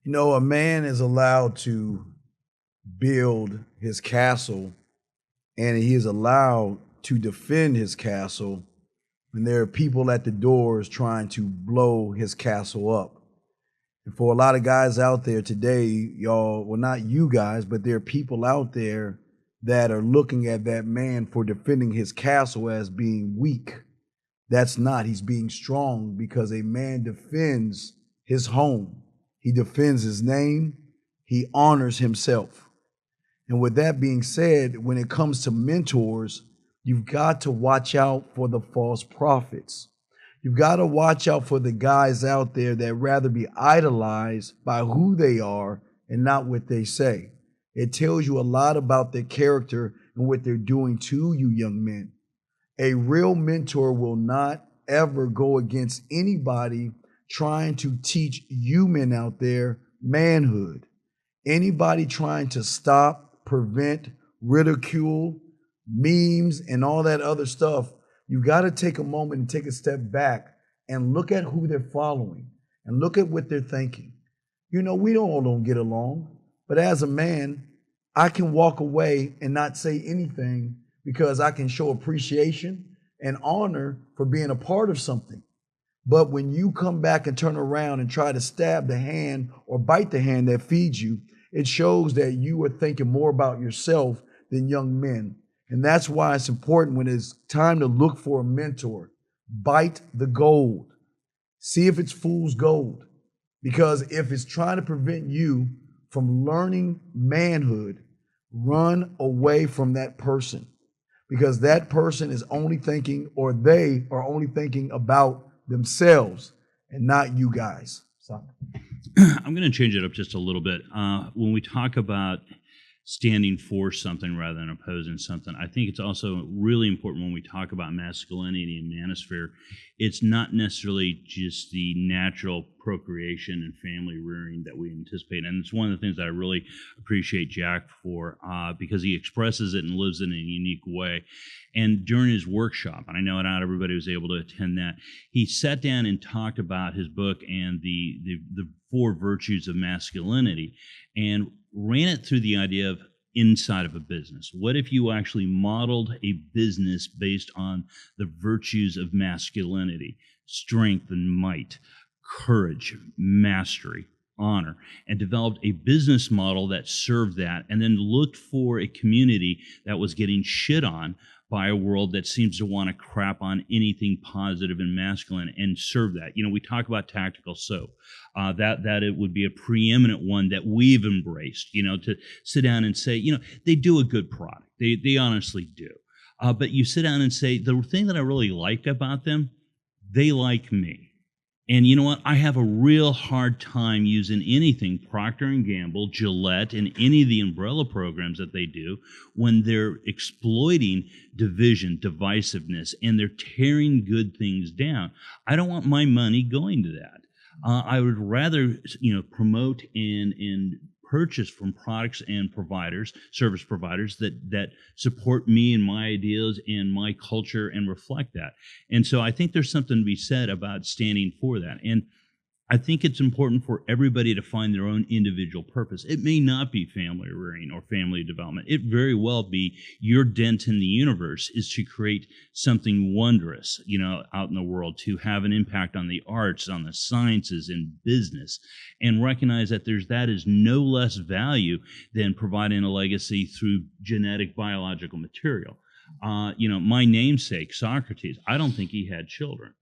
You know, a man is allowed to build his castle and he is allowed to defend his castle when there are people at the doors trying to blow his castle up. And for a lot of guys out there today, y'all, well, not you guys, but there are people out there that are looking at that man for defending his castle as being weak. That's not. He's being strong because a man defends his home. He defends his name. He honors himself. And with that being said, when it comes to mentors, you've got to watch out for the false prophets. You've got to watch out for the guys out there that rather be idolized by who they are and not what they say. It tells you a lot about their character and what they're doing to you, young men. A real mentor will not ever go against anybody trying to teach you men out there manhood. Anybody trying to stop, prevent, ridicule, memes, and all that other stuff, you got to take a moment and take a step back and look at who they're following and look at what they're thinking. You know, we all don't get along, but as a man, I can walk away and not say anything because I can show appreciation and honor for being a part of something. But when you come back and turn around and try to stab the hand or bite the hand that feeds you, it shows that you are thinking more about yourself than young men. And that's why it's important when it's time to look for a mentor, bite the gold. See if it's fool's gold. Because if it's trying to prevent you from learning manhood, run away from that person. Because that person is only thinking, or they are only thinking about themselves and not you guys. So. I'm going to change it up just a little bit. When we talk about standing for something rather than opposing something, I think it's also really important when we talk about masculinity and manosphere. It's not necessarily just the natural procreation and family rearing that we anticipate. And it's one of the things that I really appreciate Jack for because he expresses it and lives it in a unique way. And during his workshop, and I know not everybody was able to attend that, he sat down and talked about his book and the four virtues of masculinity and ran it through the idea of inside of a business. What if you actually modeled a business based on the virtues of masculinity, strength and might, courage, mastery, honor, and developed a business model that served that, and then looked for a community that was getting shit on by a world that seems to want to crap on anything positive and masculine and serve that. You know, we talk about tactical soap. That it would be a preeminent one that we've embraced, you know, to sit down and say, you know, they do a good product. They honestly do. But you sit down and say, the thing that I really like about them, they like me. And you know what? I have a real hard time using anything Procter & Gamble, Gillette, and any of the umbrella programs that they do when they're exploiting division, divisiveness, and they're tearing good things down. I don't want my money going to that. I would rather, you know, promote and purchase from products and providers, service providers that support me and my ideas and my culture and reflect that. And so I think there's something to be said about standing for that. And I think it's important for everybody to find their own individual purpose. It may not be family rearing or family development. It very well be your dent in the universe is to create something wondrous, you know, out in the world, to have an impact on the arts, on the sciences, and business, and recognize that that is no less value than providing a legacy through genetic biological material. You know, my namesake, Socrates, I don't think he had children.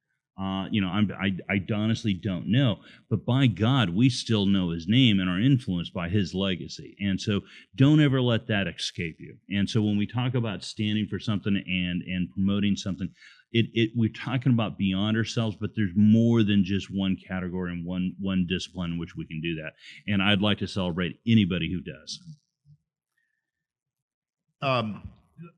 You know, I honestly don't know, but by God, we still know his name and are influenced by his legacy. And so don't ever let that escape you. And so when we talk about standing for something and promoting something, we're talking about beyond ourselves, but there's more than just one category and one discipline in which we can do that. And I'd like to celebrate anybody who does. I'm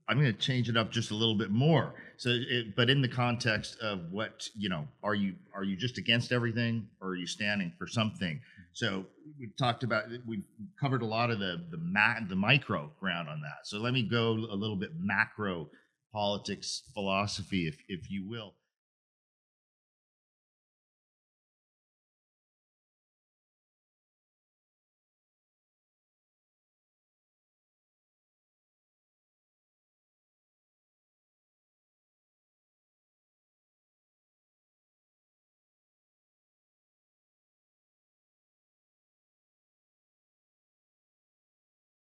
going to change it up just a little bit more. So, but in the context of what, you know, are you just against everything, or are you standing for something? So we've covered a lot of the micro ground on that. So let me go a little bit macro politics philosophy, if you will.